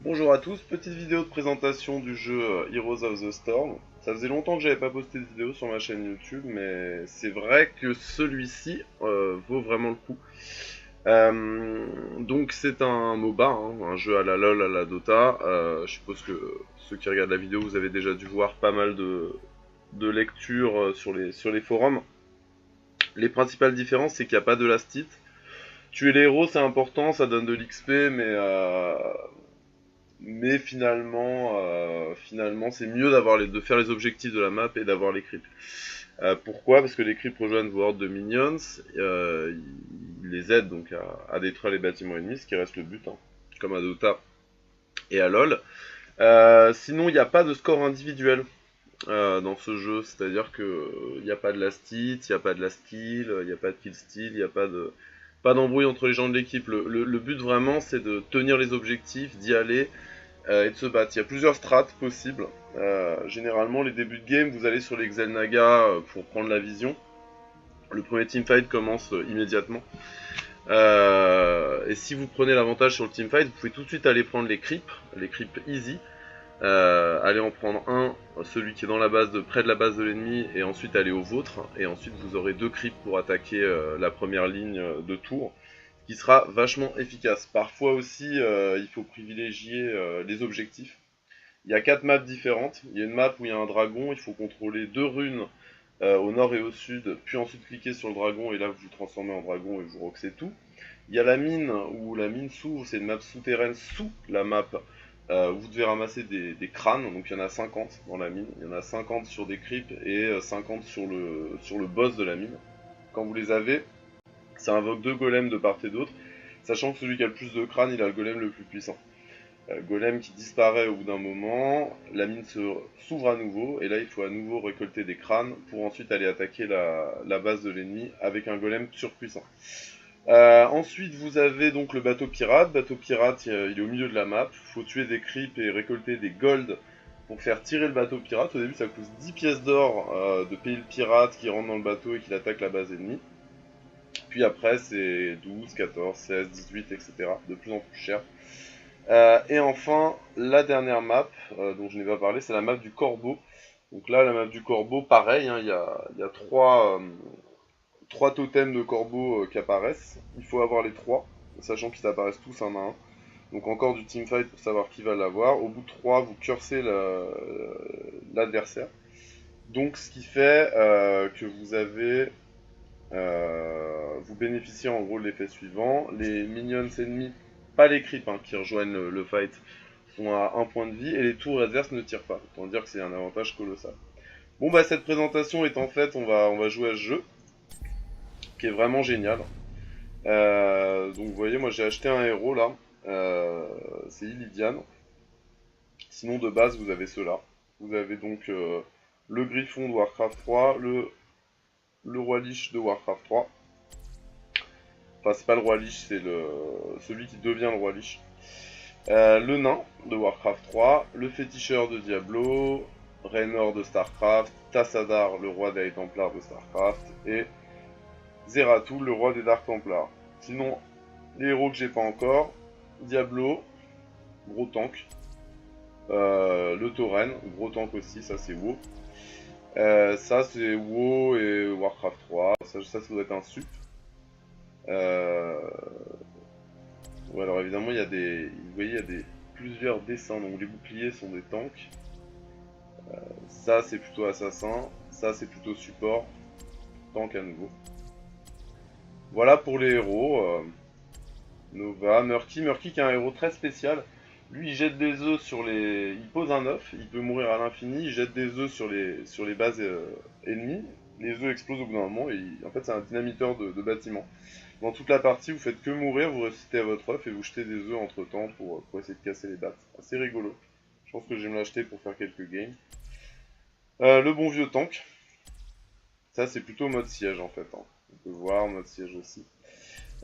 Bonjour à tous, petite vidéo de présentation du jeu Heroes of the Storm. Ça faisait longtemps que j'avais pas posté de vidéo sur ma chaîne YouTube, mais c'est vrai que celui-ci vaut vraiment le coup. Donc c'est un MOBA, hein, un jeu à la LoL, à la Dota. Je suppose que ceux qui regardent la vidéo, vous avez déjà dû voir pas mal de lectures sur les forums. Les principales différences, c'est qu'il n'y a pas de last hit. Tuer les héros, c'est important, ça donne de l'XP, mais finalement, c'est mieux de faire les objectifs de la map et d'avoir les creeps. Pourquoi? Parce que les creeps rejoignent vos hordes de minions, ils les aident donc à détruire les bâtiments ennemis, ce qui reste le but, hein, comme à Dota et à LoL. Sinon, il n'y a pas de score individuel dans ce jeu, c'est-à-dire que il n'y a pas de last hit, il n'y a pas de last kill, il n'y a pas de kill steal, il n'y a pas d'embrouille entre les gens de l'équipe. Le but vraiment, c'est de tenir les objectifs, d'y aller et de se battre. Il y a plusieurs strates possibles. Généralement, les débuts de game, vous allez sur les Xel'Naga pour prendre la vision. Le premier teamfight commence immédiatement. Et si vous prenez l'avantage sur le teamfight, vous pouvez tout de suite aller prendre les creeps easy. Aller en prendre un, celui qui est dans la base près de la base de l'ennemi, et ensuite aller au vôtre. Et ensuite, vous aurez deux creeps pour attaquer la première ligne de tour, qui sera vachement efficace. Parfois aussi, il faut privilégier les objectifs. Il y a 4 maps différentes. Il y a une map où il y a un dragon, il faut contrôler deux runes au nord et au sud, puis ensuite cliquer sur le dragon et là vous vous transformez en dragon et vous roxez tout. Il y a la mine où la mine s'ouvre, c'est une map souterraine sous la map. Où vous devez ramasser des crânes, donc il y en a 50 dans la mine, il y en a 50 sur des creeps et 50 sur le boss de la mine. Quand vous les avez, ça invoque deux golems de part et d'autre, sachant que celui qui a le plus de crânes, il a le golem le plus puissant. Golem qui disparaît au bout d'un moment, la mine s'ouvre à nouveau, et là il faut à nouveau récolter des crânes pour ensuite aller attaquer la base de l'ennemi avec un golem surpuissant. Ensuite vous avez donc le bateau pirate. Bateau pirate, il est au milieu de la map, il faut tuer des creeps et récolter des golds pour faire tirer le bateau pirate. Au début ça coûte 10 pièces d'or de payer le pirate qui rentre dans le bateau et qui attaque la base ennemie. Puis après c'est 12, 14, 16, 18, etc. De plus en plus cher. Et enfin, la dernière map dont je n'ai pas parlé, c'est la map du corbeau. Donc là, la map du corbeau, pareil, hein, il y a trois totems de corbeau qui apparaissent. Il faut avoir les trois, sachant qu'ils apparaissent tous un à un. Donc encore du teamfight pour savoir qui va l'avoir. Au bout de 3, vous cursez l'adversaire. Donc ce qui fait que vous bénéficiez en gros de l'effet suivant. Les minions ennemis, pas les creeps qui rejoignent le fight, sont à 1 point de vie et les tours adverses ne tirent pas. Autant dire que c'est un avantage colossal. Bon bah cette présentation étant faite, on va jouer à ce jeu, qui est vraiment génial. Donc vous voyez, moi j'ai acheté un héros là, c'est Illidian. Sinon de base vous avez ceux-là. Vous avez donc le Griffon de Warcraft 3, le Roi Lich de Warcraft 3. Enfin c'est pas le Roi Lich, c'est celui qui devient le Roi Lich. Le nain de Warcraft 3, le féticheur de Diablo, Raynor de Starcraft, Tassadar, le roi des Templars de Starcraft, et Zeratul, le roi des Dark Templars. Sinon, les héros que j'ai pas encore, Diablo, gros tank, le Tauren, gros tank aussi, ça c'est WoW. Ça c'est WoW et Warcraft 3, ça doit être un sup. Euh, ouais, alors évidemment il y a vous voyez, il y a plusieurs dessins, donc les boucliers sont des tanks. Ça c'est plutôt assassin, ça c'est plutôt support, tank à nouveau. Voilà pour les héros. Nova, Murky qui est un héros très spécial. Lui il jette des œufs sur les. Il pose un œuf, il peut mourir à l'infini, il jette des œufs sur les bases ennemies. Les œufs explosent au bout d'un moment et en fait c'est un dynamiteur de bâtiment. Dans toute la partie vous faites que mourir, vous ressuscitez à votre œuf et vous jetez des œufs entre temps pour essayer de casser les battes. Assez rigolo. Je pense que je vais me l'acheter pour faire quelques games. Le bon vieux tank. Ça c'est plutôt mode siège en fait. On peut voir mode siège aussi.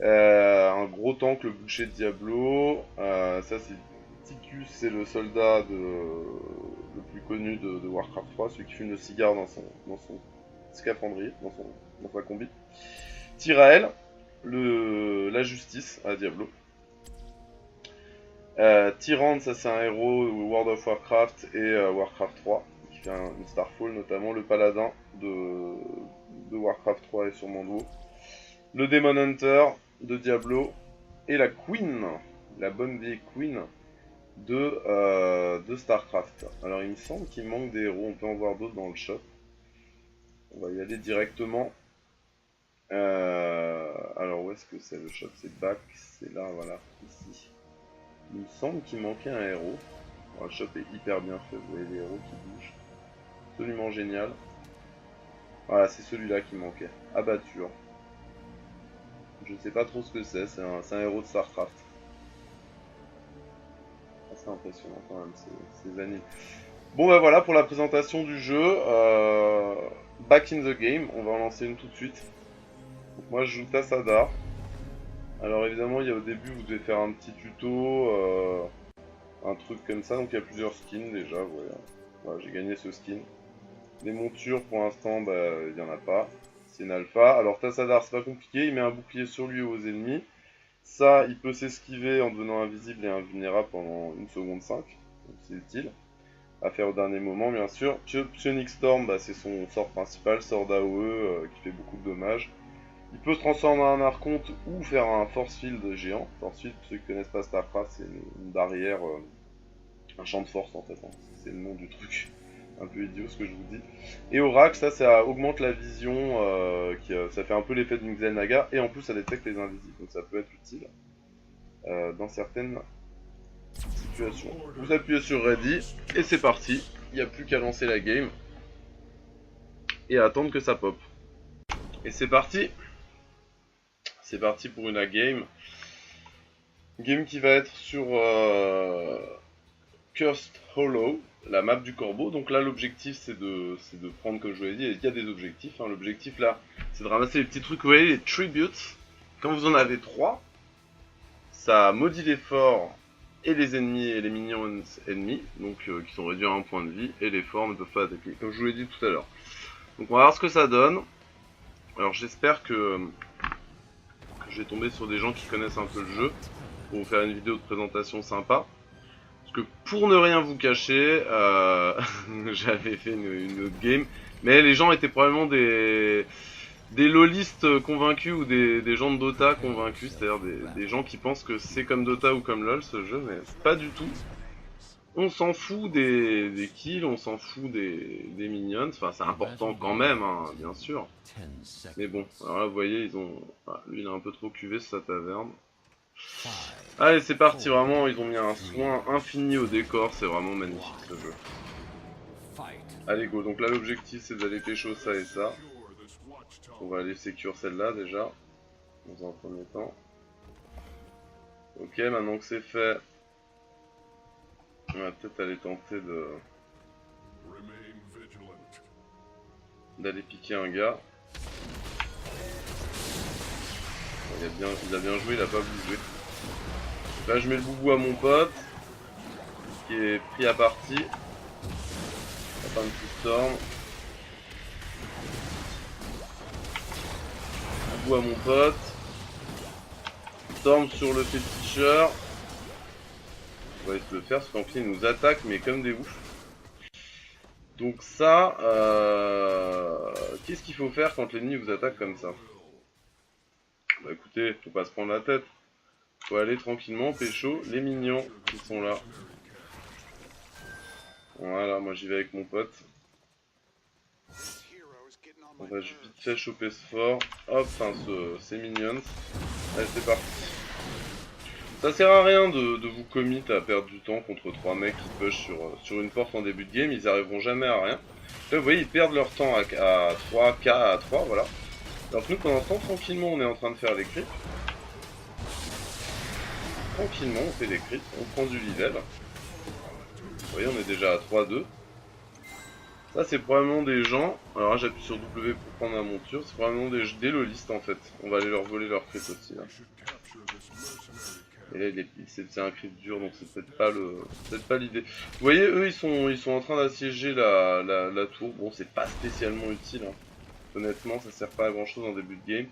Un gros tank, le boucher de Diablo. Ça c'est Ticus, c'est le soldat le plus connu de Warcraft 3, celui qui fume le cigare dans son scaphandrier, dans sa combi. Tyrael, la justice à Diablo. Tyrant, ça c'est un héros World of Warcraft et Warcraft 3, qui fait une Starfall notamment. Le paladin de Warcraft 3 est sur mon dos. Le Demon Hunter de Diablo. Et la Queen, la bonne vieille Queen de Starcraft. Alors il me semble qu'il manque des héros, on peut en voir d'autres dans le shop. On va y aller directement. Alors où est-ce que c'est le shop? C'est back, c'est là, voilà, ici. Il me semble qu'il manquait un héros. Alors, le shop est hyper bien fait, vous voyez les héros qui bougent. Absolument génial. Voilà, c'est celui-là qui manquait. Abatture. Je sais pas trop ce que c'est un héros de Starcraft. C'est impressionnant quand même, ces animes. Bon bah voilà pour la présentation du jeu. Back in the game, on va en lancer une tout de suite. Donc, moi je joue Tassadar. Alors évidemment il y a au début vous devez faire un petit tuto, un truc comme ça, donc il y a plusieurs skins déjà, voilà j'ai gagné ce skin. Les montures pour l'instant bah il n'y en a pas, c'est une alpha. Alors Tassadar c'est pas compliqué, il met un bouclier sur lui et aux ennemis. Ça il peut s'esquiver en devenant invisible et invulnérable pendant 1 seconde 5, donc c'est utile. À faire au dernier moment bien sûr. Psionic Storm bah, c'est son sort principal, sort d'AOE qui fait beaucoup de dommages. Il peut se transformer en un archonte ou faire un force field géant. Force field, pour ceux qui connaissent pas Starcraft, c'est une barrière, un champ de force en fait, hein. C'est le nom du truc. Un peu idiot ce que je vous dis. Et Oracle, ça augmente la vision, ça fait un peu l'effet de Xel'Naga, et en plus ça détecte les invisibles, donc ça peut être utile dans certaines situations. Vous appuyez sur Ready, et c'est parti. Il n'y a plus qu'à lancer la game, et à attendre que ça pop. Et c'est parti. C'est parti pour une game. Game qui va être sur Cursed Hollow, la map du corbeau. Donc là l'objectif c'est de prendre, comme je vous l'ai dit, il y a des objectifs. Hein. L'objectif là c'est de ramasser les petits trucs, vous voyez, les tributes. Quand vous en avez 3, ça maudit les forts et les ennemis et les minions ennemis, donc qui sont réduits à 1 point de vie, et les forts ne peuvent pas attaquer, comme je vous l'ai dit tout à l'heure. Donc on va voir ce que ça donne. Alors j'espère que je vais tomber sur des gens qui connaissent un peu le jeu pour vous faire une vidéo de présentation sympa. Parce que pour ne rien vous cacher, j'avais fait une autre game, mais les gens étaient probablement des lolistes convaincus ou des gens de Dota convaincus, c'est-à-dire des gens qui pensent que c'est comme Dota ou comme LoL ce jeu, mais pas du tout. On s'en fout des kills, on s'en fout des minions, enfin c'est important quand même, hein, bien sûr. Mais bon, alors là vous voyez, lui il a un peu trop cuvé sa taverne. Allez c'est parti, vraiment ils ont mis un soin infini au décor, c'est vraiment magnifique ce jeu. Allez go, donc là l'objectif c'est d'aller pécho ça et ça. On va aller sécure celle-là déjà, dans un premier temps. Ok, maintenant que c'est fait, on va peut-être aller tenter d'aller piquer un gars. Il a bien joué, il a pas bougé. Là je mets le boubou à mon pote, qui est pris à partie. On va faire une petite storm. Boubou à mon pote. Storm sur le féticheur. On va essayer de le faire parce qu'en fait il nous attaque mais comme des oufs. Donc ça, qu'est-ce qu'il faut faire quand l'ennemi vous attaque comme ça? Bah écoutez, faut pas se prendre la tête. Faut aller tranquillement pécho les minions qui sont là. Voilà, moi j'y vais avec mon pote. On va vite fait choper ce fort. Hop, enfin ces minions. Allez c'est parti. Ça sert à rien de vous commit à perdre du temps contre 3 mecs qui push sur une porte en début de game, ils arriveront jamais à rien. Là vous voyez ils perdent leur temps à 3, K à 3, voilà. Alors que nous pendant ce temps tranquillement on est en train de faire les creeps. Tranquillement on fait les creeps, on prend du level. Vous voyez on est déjà à 3-2. Ça c'est probablement des gens, alors là j'appuie sur W pour prendre la monture, c'est probablement des lolistes en fait. On va aller leur voler leur creep aussi là. Et là c'est un creep dur donc c'est peut-être pas l'idée. Vous voyez eux ils sont en train d'assiéger la tour. Bon c'est pas spécialement utile hein. Honnêtement ça sert pas à grand chose en début de game.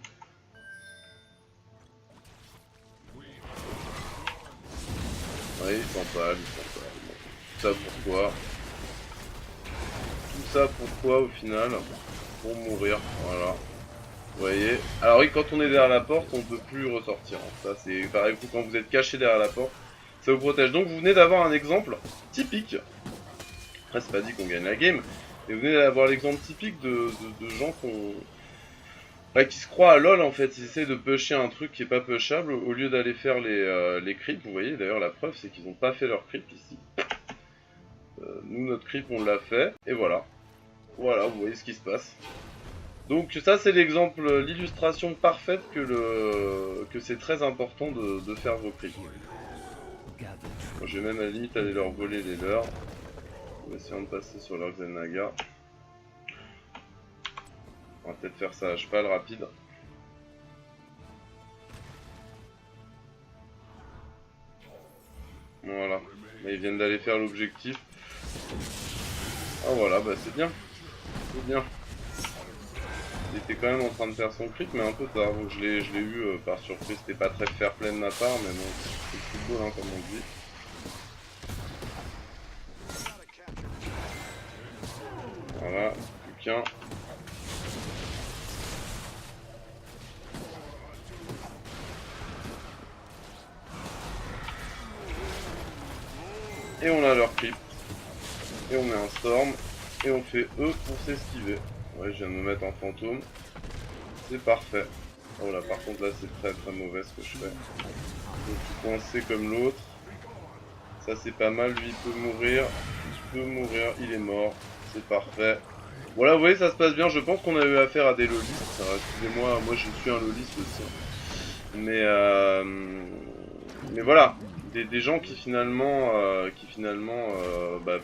Ouais, il s'empale, il s'empale. Bon. Tout ça pourquoi? Tout ça pourquoi au final? Pour mourir, voilà. Vous voyez? Alors oui, quand on est derrière la porte, on ne peut plus ressortir. Hein. Ça c'est pareil que quand vous êtes caché derrière la porte, ça vous protège. Donc vous venez d'avoir un exemple typique. Après c'est pas dit qu'on gagne la game, mais vous venez d'avoir l'exemple typique de gens qui se croient à LoL en fait. Ils essaient de pusher un truc qui est pas pushable au lieu d'aller faire les creeps. Vous voyez d'ailleurs la preuve c'est qu'ils n'ont pas fait leur creep ici. Nous notre creep on l'a fait, et voilà. Voilà, vous voyez ce qui se passe. Donc ça c'est l'exemple, l'illustration parfaite que c'est très important de faire vos creeps. Moi, je vais même à la limite aller leur voler les leurs. En essayant de passer sur leur Xel'Naga. On va peut-être faire ça à cheval rapide. Voilà. Mais ils viennent d'aller faire l'objectif. Ah voilà, bah c'est bien. C'est bien. Il était quand même en train de faire son crit, mais un peu tard. Donc je l'ai eu par surprise. C'était pas très fair play de ma part, mais bon, c'est le football, hein, comme on dit. Voilà, plus qu'un. Et on a leur creep. Et on met un storm. Et on fait E pour s'esquiver. Ouais, je viens de me mettre en fantôme. C'est parfait. Oh là, par contre, là, c'est très très mauvais ce que je fais. Donc, je suis coincé comme l'autre. Ça, c'est pas mal. Lui, il peut mourir. Il peut mourir. Il est mort. C'est parfait. Voilà, vous voyez, ça se passe bien. Je pense qu'on a eu affaire à des lolistes. Excusez-moi, moi, je suis un loliste aussi. Mais voilà. Des gens qui finalement, bah,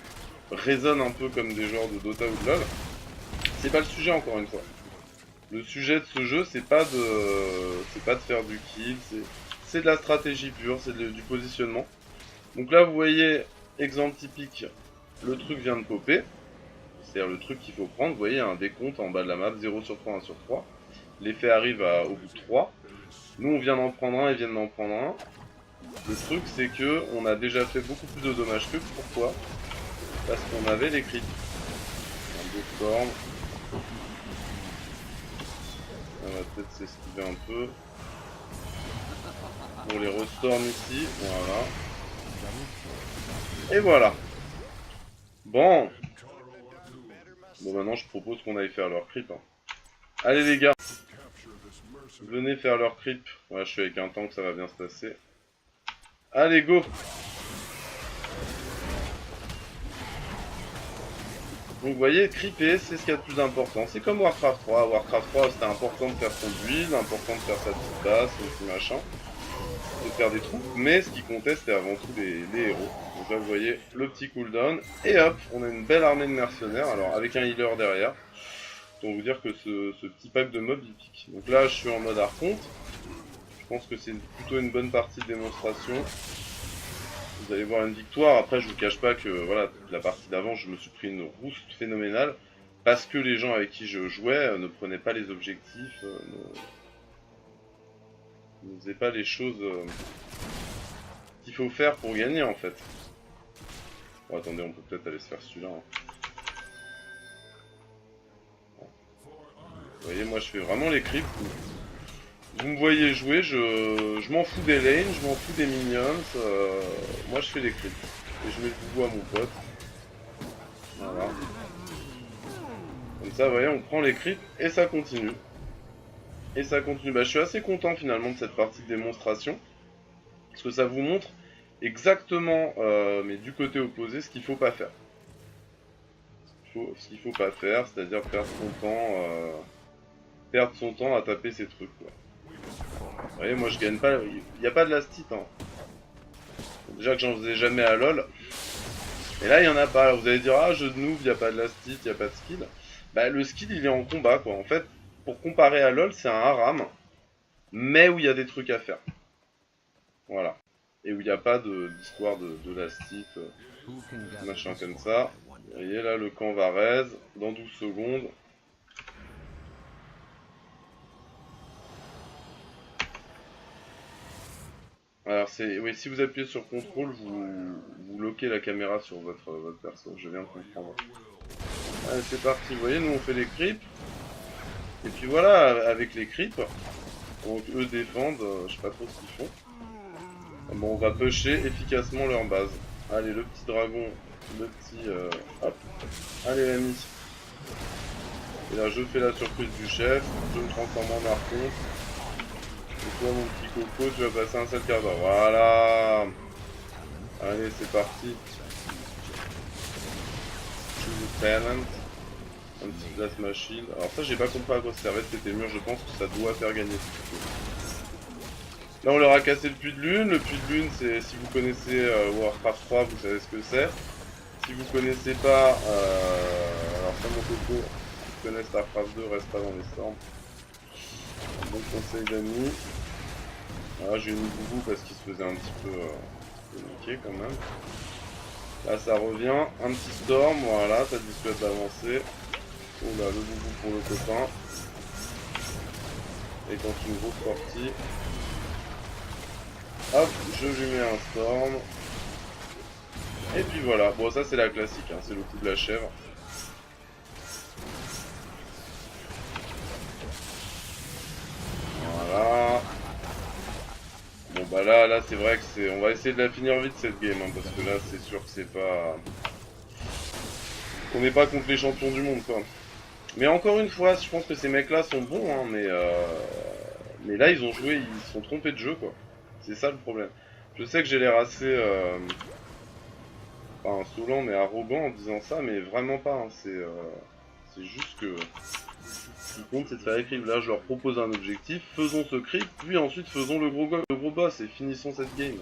résonnent un peu comme des joueurs de Dota ou de LoL. C'est pas le sujet, encore une fois. Le sujet de ce jeu, c'est pas de faire du kill, c'est de la stratégie pure, c'est du positionnement. Donc là, vous voyez, exemple typique, le truc vient de popper. C'est-à-dire le truc qu'il faut prendre. Vous voyez, un décompte en bas de la map, 0 sur 3, 1 sur 3. L'effet arrive au bout de 3. Nous, on vient d'en prendre un, ils viennent d'en prendre un. Le truc, c'est que on a déjà fait beaucoup plus de dommages qu'eux. Pourquoi? Parce qu'on avait les crits. Un beau storm. On va peut-être s'esquiver un peu. Pour les restorm ici, voilà. Et voilà. Bon. Bon, maintenant je propose qu'on aille faire leur creep. Hein. Allez les gars. Venez faire leur creep. Ouais, je suis avec un tank, ça va bien se passer. Allez, go. Donc vous voyez, creeper, c'est ce qu'il y a de plus important. C'est comme Warcraft 3. Warcraft 3, c'était important de faire son build, important de faire sa petite base, son petit machin. De faire des troupes, mais ce qui comptait, c'était avant tout les héros. Donc là, vous voyez, le petit cooldown. Et hop, on a une belle armée de mercenaires, alors avec un healer derrière. Donc vous dire que ce petit pack de mobs, il pique. Donc là, je suis en mode archonte. Je pense que c'est plutôt une bonne partie de démonstration. Vous allez voir une victoire. Après, je vous cache pas que voilà, la partie d'avant, je me suis pris une rouste phénoménale parce que les gens avec qui je jouais ne prenaient pas les objectifs, ne faisaient pas les choses qu'il faut faire pour gagner en fait. Bon, attendez, on peut peut-être aller se faire celui-là. Hein. Vous voyez, moi je fais vraiment les creeps. Vous me voyez jouer, je m'en fous des lanes, je m'en fous des minions. Moi je fais les creeps. Et je mets le boubou à mon pote. Voilà. Comme ça, vous voyez, on prend les creeps et ça continue. Et ça continue. Bah, je suis assez content finalement de cette partie de démonstration. Parce que ça vous montre exactement, mais du côté opposé, ce qu'il faut pas faire. Ce qu'il faut pas faire, c'est-à-dire perdre son temps à taper ces trucs. Quoi. Vous voyez, moi je gagne pas, il n'y a pas de last hit. Hein. Déjà que j'en faisais jamais à LoL. Et là, il n'y en a pas. Alors, vous allez dire, ah, jeu de noob, il n'y a pas de last hit, il n'y a pas de skill. Bah, le skill, il est en combat, quoi. En fait, pour comparer à LoL, c'est un haram, mais où il y a des trucs à faire. Voilà. Et où il n'y a pas d'histoire de last hit, machin comme ça. Vous voyez, là, le camp va raise dans 12 secondes. Alors oui, si vous appuyez sur contrôle, vous loquez la caméra sur votre perso, je viens de comprendre. Allez, c'est parti, vous voyez, nous on fait les creeps. Et puis voilà, avec les creeps, donc eux défendent, je sais pas trop ce qu'ils font. Bon, on va pusher efficacement leur base. Allez, le petit dragon, le petit... hop. Allez l'ami. Et là, je fais la surprise du chef, je me transforme en archon. Et toi, mon petit coco, tu vas passer un seul quart d'heure. Voilà. Allez, c'est parti. Choose a talent. Un petit plasma shield. Alors ça, j'ai pas compris à quoi ça servait cet mur. Je pense que ça doit faire gagner. Là, on leur a cassé le puits de lune. Le puits de lune, c'est, si vous connaissez Warcraft 3, vous savez ce que c'est. Si vous connaissez pas, alors ça, mon coco, si vous connaissez Starcraft 2, reste pas dans les storms. Bon conseil d'amis. Voilà, j'ai mis boubou parce qu'il se faisait un petit peu niquer quand même. Là, ça revient. Un petit storm, voilà, ça dissuade d'avancer. Oh là, le boubou pour le copain. Et quand une grosse sortie. Hop, je lui mets un storm. Et puis voilà, bon ça c'est la classique, hein. C'est le coup de la chèvre. Voilà. Bon bah là c'est vrai que c'est... On va essayer de la finir vite cette game, hein, parce que là c'est sûr que c'est pas... On n'est pas contre les champions du monde quoi. Mais encore une fois, je pense que ces mecs là sont bons, hein, mais là ils ont joué, ils se sont trompés de jeu quoi. C'est ça le problème. Je sais que j'ai l'air assez... pas insolent mais arrogant en disant ça, mais vraiment pas, hein. C'est juste que... Ce qui compte c'est de faire les creeps. Là je leur propose un objectif, faisons ce creep, puis ensuite faisons le gros boss et finissons cette game.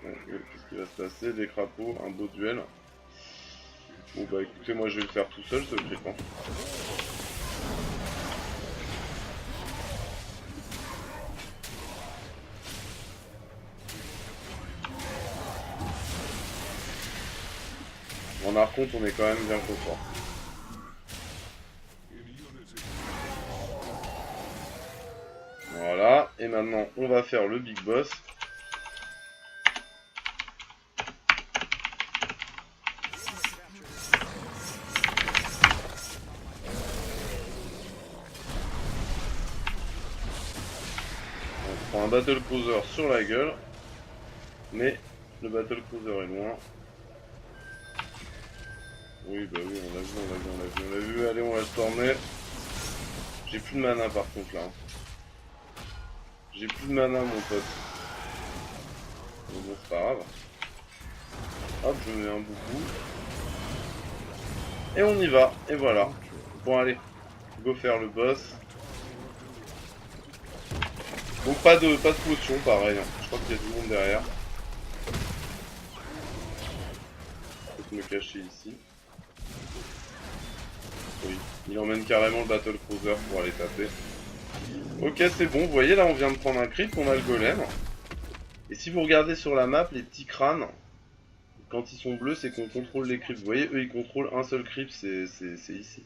Qu'est-ce qui va se passer? Des crapauds, un beau duel. Bon bah écoutez, moi je vais le faire tout seul ce creep, hein. En archon on est quand même bien confort. Voilà, et maintenant on va faire le big boss. On prend un battle cruiser sur la gueule, mais le battle cruiser est loin. Oui bah oui, on l'a vu, allez on va le stormer. J'ai plus de mana par contre là. J'ai plus de mana mon pote. Mais bon c'est pas grave. Hop, je mets un boubou. Et on y va, et voilà. Bon allez, go faire le boss. Donc pas de potion pareil, hein. Je crois qu'il y a du monde derrière. Je vais me cacher ici. Oui, il emmène carrément le battle cruiser pour aller taper. Ok c'est bon, vous voyez là on vient de prendre un creep, on a le golem. Et si vous regardez sur la map, les petits crânes, quand ils sont bleus c'est qu'on contrôle les creeps. Vous voyez, eux ils contrôlent un seul creep, c'est ici.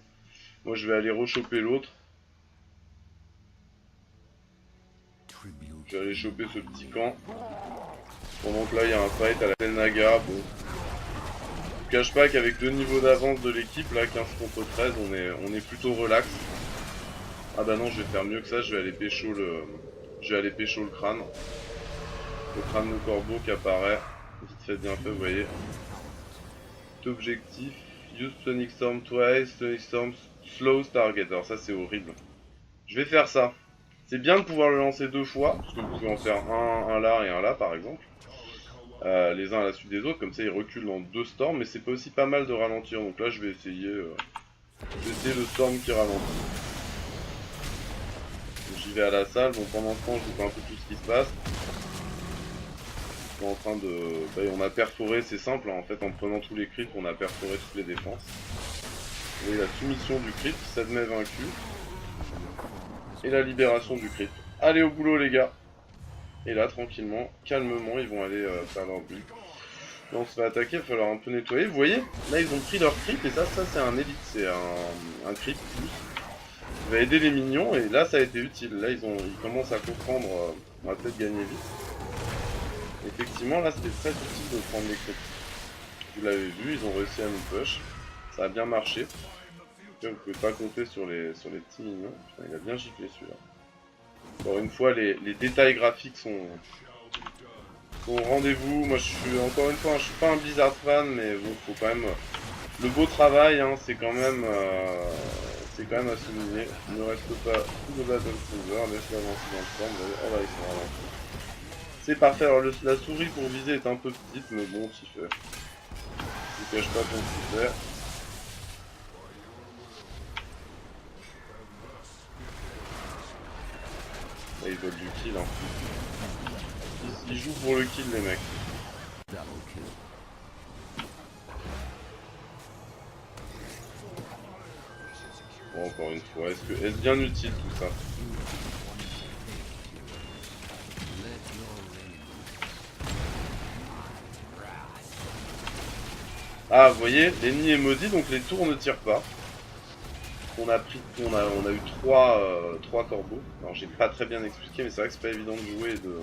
Moi je vais aller rechoper l'autre. Je vais aller choper ce petit camp. Pendant que là il y a un fight à la Naga. Bon. Je vous cache pas qu'avec 2 niveaux d'avance de l'équipe, là 15 contre 13, on est plutôt relax. Ah bah non, je vais faire mieux que ça, je vais aller pécho le crâne. Le crâne de corbeau qui apparaît. Vite fait, bien fait, vous voyez. Objectif, use Sonic Storm twice, Sonic Storm slows target. Alors ça c'est horrible. Je vais faire ça. C'est bien de pouvoir le lancer 2 fois, parce que vous pouvez en faire un là et un là par exemple. Les uns à la suite des autres, comme ça ils reculent dans 2 storms, mais c'est pas aussi pas mal de ralentir. Donc là je vais essayer le storm qui ralentit. J'y vais à la salle, bon pendant ce temps je vous fais un peu tout ce qui se passe. On est en train de... on a perforé, c'est simple, hein, en fait en prenant tous les creeps on a perforé toutes les défenses. Vous voyez la soumission du creep qui s'admet vaincu. Et la libération du creep. Allez au boulot les gars. Et là tranquillement, calmement ils vont aller faire leur but. Là on se fait attaquer, il va falloir un peu nettoyer. Vous voyez, là ils ont pris leur creep et ça c'est un élite, c'est un creep plus. va aider les minions, et là ça a été utile. Là ils commencent à comprendre, on va peut-être gagner vite. Effectivement là c'était très utile de prendre les crits. Vous l'avez vu, ils ont réussi à nous push. Ça a bien marché. Vous pouvez pas compter sur les petits minions. Putain, il a bien giflé celui-là. Encore une fois, les détails graphiques sont au rendez-vous. Moi, encore une fois, je suis pas un Blizzard fan, mais bon, faut quand même le beau travail. Hein, c'est quand même à souligner. Il ne reste pas tout de Battle Cruiser. Laisse l'avancer dans le temps. Oh là, ils sont ralentis. C'est parfait. Alors la souris pour viser est un peu petite, mais bon, s'y fait. Tu caches pas ton s'y fait. Là, ils veulent du kill. Hein. Ils jouent pour le kill, les mecs. Bon, encore une fois, est-ce bien utile tout ça? Ah, vous voyez, l'ennemi est maudit, donc les tours ne tirent pas. On a eu trois corbeaux. Alors j'ai pas très bien expliqué, mais c'est vrai que c'est pas évident de jouer et de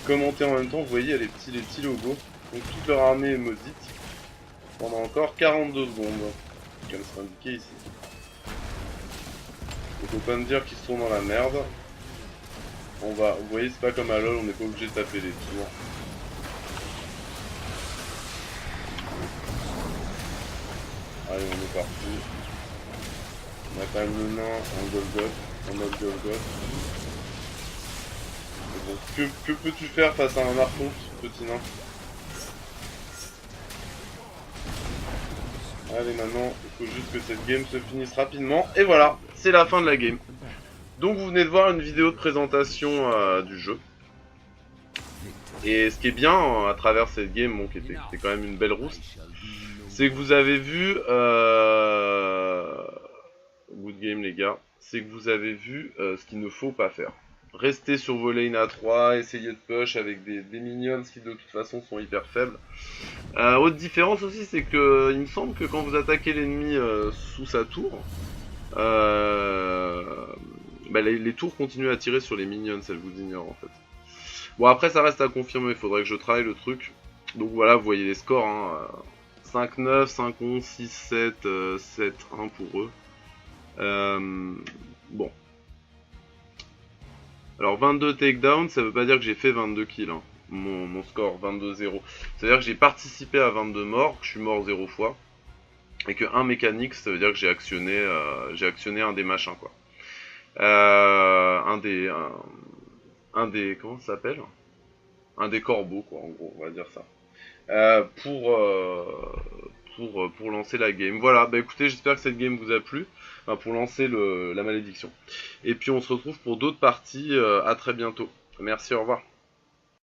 commenter en même temps. Vous voyez, il y a les petits logos. Donc toute leur armée est maudite. Pendant encore 42 secondes. Comme c'est indiqué ici. Il faut pas me dire qu'ils sont dans la merde. Vous voyez, c'est pas comme à LoL, on n'est pas obligé de taper les tours. Allez, on est parti. On a quand même le nain en mode Golgoth. Bon, que peux-tu faire face à un archonte, petit nain? Allez, maintenant, il faut juste que cette game se finisse rapidement. Et voilà, c'est la fin de la game. Donc vous venez de voir une vidéo de présentation du jeu. Et ce qui est bien à travers cette game, bon, qui était quand même une belle rousse, c'est que vous avez vu... Good game les gars. C'est que vous avez vu ce qu'il ne faut pas faire. Rester sur vos lanes à 3, essayer de push avec des minions qui de toute façon sont hyper faibles. Autre différence aussi, c'est que il me semble que quand vous attaquez l'ennemi sous sa tour, bah, les tours continuent à tirer sur les minions, elles vous ignorent en fait. Bon après ça reste à confirmer, il faudrait que je travaille le truc. Donc voilà, vous voyez les scores, hein, 5-9, 5-11, 6-7, 7-1 pour eux. Bon. Alors 22 takedowns, ça veut pas dire que j'ai fait 22 kills, hein. Mon score 22-0. C'est-à-dire que j'ai participé à 22 morts, que je suis mort 0 fois. Et que 1 mécanique, ça veut dire que j'ai actionné un des machins, quoi. Un des... comment ça s'appelle? Un des corbeaux, quoi, en gros, on va dire ça. Pour lancer la game. Voilà, bah écoutez, j'espère que cette game vous a plu. Enfin, pour lancer la malédiction. Et puis on se retrouve pour d'autres parties. À très bientôt. Merci, au revoir.